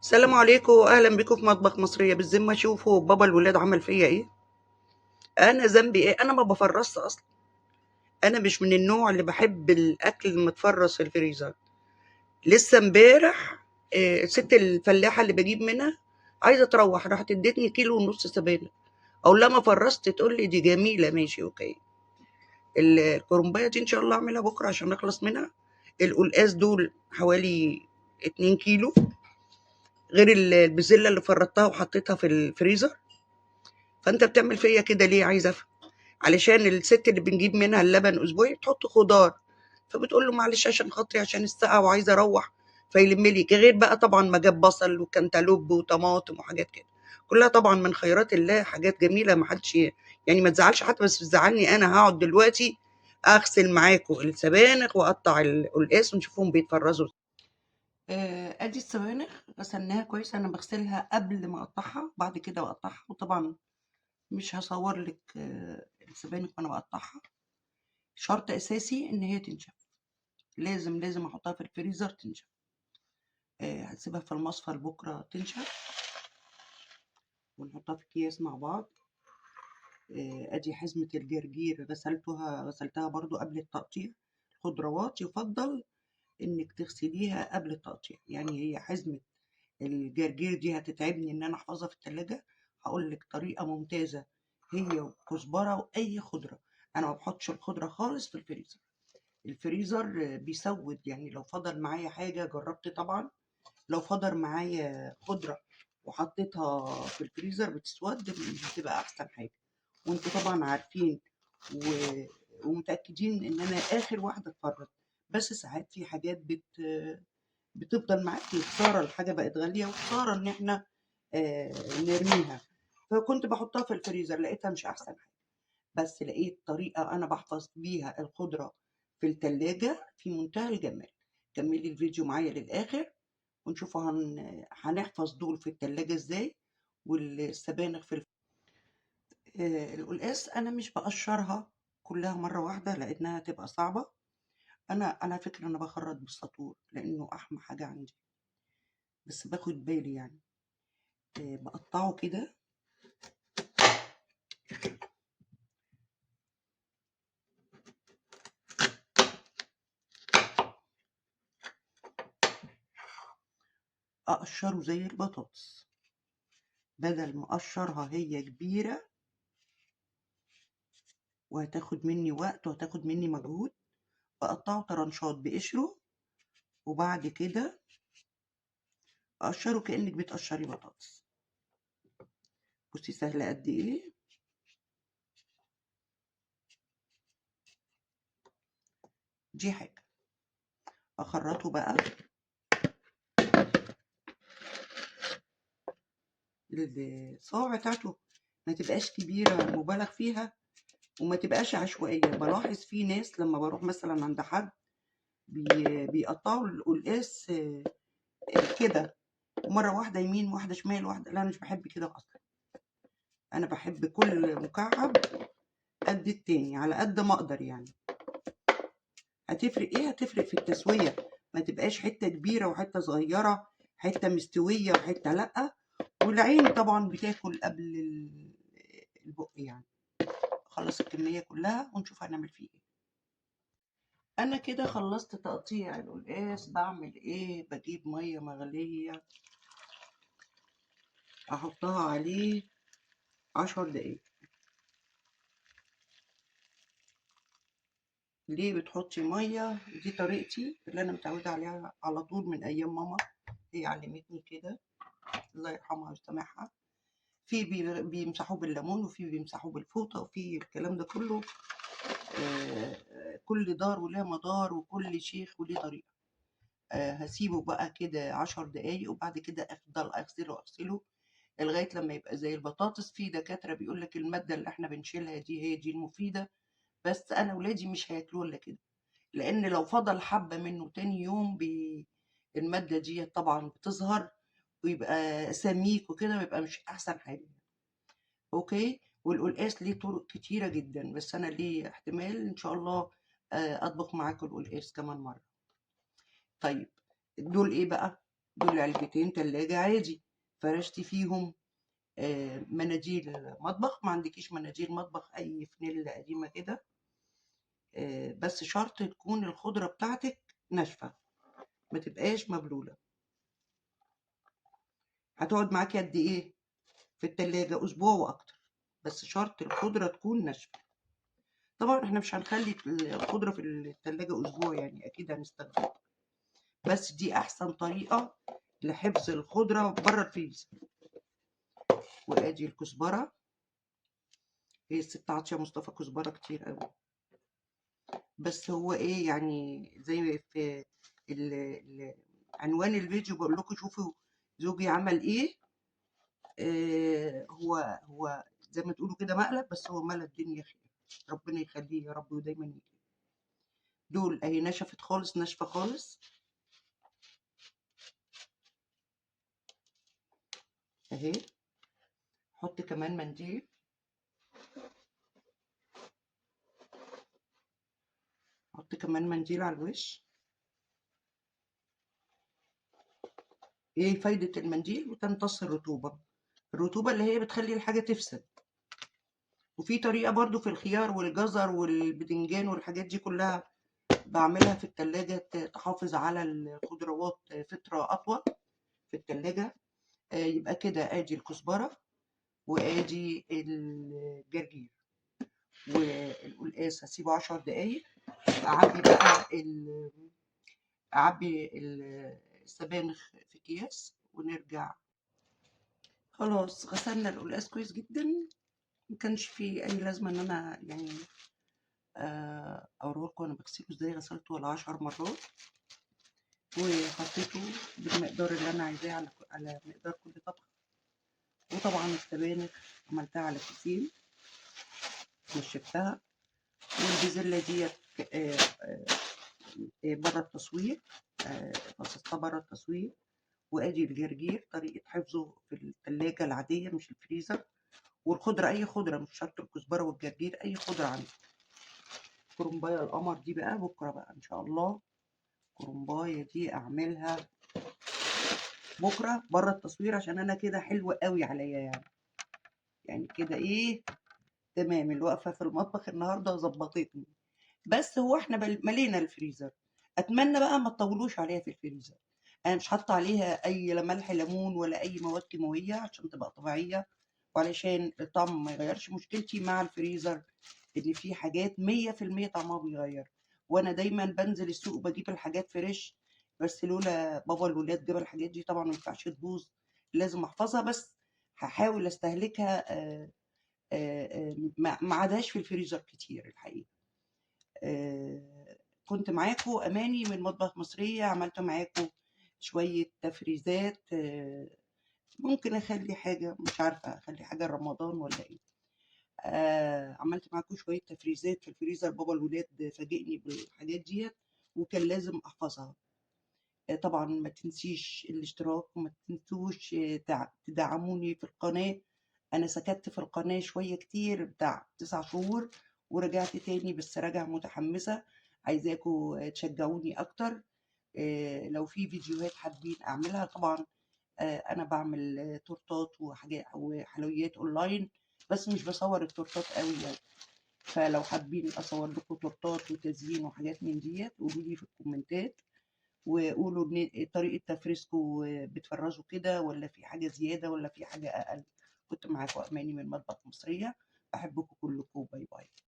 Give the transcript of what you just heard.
السلام عليكم واهلا بكم في مطبخ مصريه بالذمه. شوفوا بابا الولاد عمل فيا ايه. انا ذنبي ايه؟ انا ما بفرصش اصلا. انا مش من النوع اللي بحب الاكل المتفرص في الفريزر. لسه امبارح الست الفلاحه اللي بجيب منها عايزه تروح، راحت ادتني كيلو ونص سبانخ. اقول لها ما فرصت، تقول لي دي جميله. ماشي اوكي. الكرنبايه دي ان شاء الله اعملها بكره عشان نخلص منها. القلقاس دول حوالي 2 كيلو، غير البزله اللي فرطتها وحطيتها في الفريزر. فانت بتعمل فيا كده ليه؟ عايزه افهم. علشان الست اللي بنجيب منها اللبن اسبوعي تحط خضار، فبتقول له معلش عشان خاطري عشان السقعه وعايزه اروح، فيلم لي. غير بقى طبعا ما جاب بصل وكنتالوب وطماطم وحاجات كده، كلها طبعا من خيرات الله، حاجات جميله ما حدش يعني ما تزعلش حتى، بس تزعلني انا. هقعد دلوقتي اغسل معاكم السبانخ واقطع القلقاس ونشوفهم بيتفرزوا. ادي السبانخ غسلناها كويس، انا بغسلها قبل ما اقطعها، بعد كده بقطعها. وطبعا مش هصور لك السبانخ وانا بقطعها. شرط اساسي ان هي تنشف، لازم احطها في الفريزر تنشف. هسيبها في المصفى لبكره تنشف ونحطها في اكياس مع بعض. ادي حزمه الجرجير غسلتها برضو قبل التقطيع. الخضروات يفضل انك تغسليها قبل التقطيع، يعني هي حزمه الجرجير دي هتتعبني ان انا احفظها في التلاجة. هقول لك طريقه ممتازه، هي وكزبره واي خضره. انا ما بحطش الخضره خالص في الفريزر. الفريزر بيسود، يعني لو فضل معايا حاجة، جربت طبعا، لو فضل معايا خضرة وحطيتها في الفريزر بتسود، مش بتبقى أحسن حاجة. وانتوا طبعا عارفين و... ومتأكدين إن أنا آخر واحدة اتفرج. بس ساعات في حاجات بتفضل معاكي. خسارة الحاجة بقت غالية، وخسارة إن احنا نرميها. فكنت بحطها في الفريزر، لقيتها مش أحسن حاجة. بس لقيت طريقة أنا بحفظ بيها الخضرة في التلاجة في منتهى الجمال. كملي الفيديو معايا للآخر ونشوفوا هنحفظ دول في التلاجة ازاي. والسبانخ في القلقاس أنا مش بقشرها كلها مرة واحدة لأنها تبقى صعبة. أنا فكرة أنا بخرط بالسطور لأنه أحمى حاجة عندي، بس باخد بالي يعني. بقطعه كده. أقشره زي البطاطس، بدل ما أقشرها هي كبيرة وهتاخد مني وقت وهتاخد مني مجهود. بقطعه طرنشات بقشره، وبعد كده اقشره كأنك بتقشري بطاطس. بصي سهلة قد ايه. دي حاجة. اخرطه بقى. الصوابع بتاعته ما تبقاش كبيرة مبالغ فيها، وما تبقاش عشوائية. بلاحظ في ناس لما بروح مثلا عند حد بيقطعوا القلقاس كده، مرة واحدة يمين واحدة شمال واحدة. لا، أنا مش بحب كده أصلا. أنا بحب كل مكعب قد التاني على قد ما أقدر يعني. هتفرق ايه؟ هتفرق في التسوية. ما تبقاش حتة كبيرة وحتة صغيرة، حتة مستوية وحتة لأ. والعين طبعا بتاكل قبل البق يعني. خلص الكمية كلها ونشوف هنعمل فيه ايه. انا كده خلصت تقطيع القلقاس. بعمل ايه؟ بجيب مية مغلية احطها عليه 10 دقايق. ليه بتحطي مية؟ دي طريقتي اللي انا متعودة عليها على طول من ايام ماما، هي علمتني كده، الله يرحمها ويسامحها. في بيمسحوه بالليمون، وفي بيمسحوه بالفوطة، وفي الكلام ده كله. كل دار ولها مدار، وكل شيخ وليه طريقة. هسيبه بقى كده 10 دقايق، وبعد كده أفضل أغسله لغاية لما يبقى زي البطاطس. في دكاترة بيقولك المادة اللي احنا بنشيلها دي هي دي المفيدة، بس أنا ولادي مش هياكلوه إلا كده. لأن لو فضل حبة منه تاني يوم المادة دي طبعا بتظهر ويبقى سميك وكده، ويبقى مش أحسن حاجة. اوكي. والقلقاس ليه طرق كتيرة جدا، بس انا ليه احتمال ان شاء الله اطبخ معاكم القلقاس كمان مرة. طيب، دول ايه بقى؟ دول علبتين تلاجة عادي، فرشت فيهم مناديل مطبخ، ما عندكيش مناديل مطبخ أي فانيلا قديمة كده، بس شرط تكون الخضرة بتاعتك ناشفة، ما تبقاش مبلولة. هتقعد معاكي قد إيه في التلاجة؟ أسبوع وأكتر، بس شرط الخضرة تكون ناشفة. طبعا احنا مش هنخلي الخضرة في التلاجة أسبوع، يعني أكيد هنستخدمها، بس دي أحسن طريقة لحفظ الخضرة بره الفريزر. وأدي الكزبرة، هي الست عاطية مصطفى كزبرة كتير قوي، بس هو ايه يعني زي في عنوان الفيديو بقول لكم شوفوا زوجي عمل ايه. هو زي ما تقولوا كده مقلب، بس هو ملا الدنيا خير، ربنا يخليه يا رب ودايما يكرمه. دول اهي نشفت خالص، ناشفه خالص اهي. حط كمان منديل، حط كمان منديل على الوش. ايه فايدة المنديل؟ وتمتص الرطوبة، الرطوبة اللي هي بتخلي الحاجة تفسد. وفي طريقة برضو في الخيار والجزر والبدنجان والحاجات دي كلها بعملها في التلاجة تحافظ على الخضروات فترة أطول في التلاجة. يبقى كده ادي الكزبرة وادي الجرجير والقلقاس هسيبه 10 دقايق. اعبي بقى اعبي السبانخ في اكياس ونرجع. خلاص غسلنا القلقاس كويس جدا، ما كانش فيه اي لازمه ان انا يعني اوريكم انا بغسله ازاي. غسلته ولا 10 مرات، وحطيته بالمقدار اللي انا عايزاه على مقدار كل طبخه. وطبعا السبانخ عملتها على كيسين نشفتها، والبزله ديت بره التصوير، فصصتها بره التصوير. وادي الجرجير طريقه حفظه في الثلاجه العاديه مش الفريزر. والخضره اي خضره، مش شرط الكزبره والجرجير، اي خضره عندك. كرنبايه القمر دي بقى بكره بقى ان شاء الله، كرنبايه دي اعملها بكره بره التصوير، عشان انا كده حلوه قوي عليا يعني كده ايه تمام. الوقفه في المطبخ النهارده ظبطتني. بس هو احنا ملينا الفريزر، اتمنى بقى ما تطولوش عليها في الفريزر. انا مش حاطه عليها اي لا ملح ليمون ولا اي مواد كيماويه عشان تبقى طبيعيه، وعلشان الطعم ما يغيرش. مشكلتي مع الفريزر ان في حاجات 100% طعمها بيغير، وانا دايما بنزل السوق وبجيب الحاجات فريش، بس لولا بابا الولاد جاب الحاجات دي طبعا ما ينفعش تبوظ، لازم احفظها. بس هحاول استهلكها ما عادهاش في الفريزر كتير الحقيقه. كنت معاكم أماني من مطبخ مصرية، عملت معاكم شوية تفريزات. ممكن أخلي حاجة، مش عارفة أخلي حاجة رمضان ولا إيه. عملت معاكم شوية تفريزات في الفريزر، بابا الولاد فاجئني بالحاجات ديت وكان لازم أحفظها. طبعا ما تنسيش الاشتراك، وما تنسوش تدعموني في القناة. أنا سكت في القناة شوية كتير بتاع 9 شهور، ورجعت تاني، بس راجع متحمسة، عايزاكم تشجعوني أكتر. لو في فيديوهات حابين أعملها طبعا. أنا بعمل تورتات وحاجات وحلويات أونلاين، بس مش بصور التورتات قوي يعني. فلو حابين أصور لكم تورتات وتزيين وحاجات من ديت قولوا لي في الكومنتات، وقولوا ان طريقة تفريزكم بتفرزوا كده ولا في حاجة زيادة ولا في حاجة أقل. كنت معاكم أماني من مطبخ مصرية، بحبكم كلكم، باي باي.